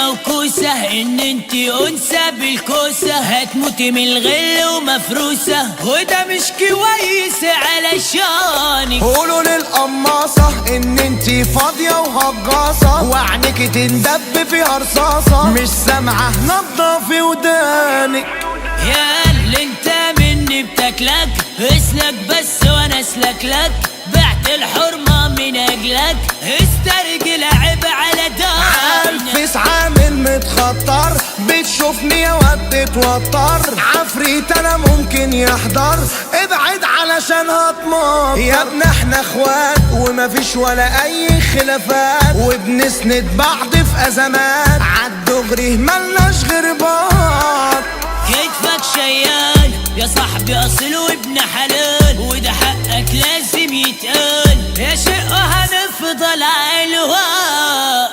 موكوسة ان انتي انثى بالكوسة، هتموتي من الغل ومفروسة، وده مش كويس علشانك. قولوا للقماصة ان انتي فاضية وهجاصة، وعنك تندب فيها رصاصة، مش سامعة نضفي ودانك. يا اللي انت مني بتاكلك، اسلك بس وانا اسلك لك، بعت الحرمة من اجلك، استرجل عيب على دارنا. عالفيس عامل متخطر، بتشوفني يا واد تتوتر، عفريت انا ممكن يحضر، ابعد علشان هتمطر. يا ابن احنا اخوات ومفيش ولا اي خلافات، وبنسند بعض في ازمات، عالدغري ملناش غير بعض. كتفك شيال يا صاحبي اصل وابن حلال، وده حقك لازم يتقال، يا شقة هنفضل علوان.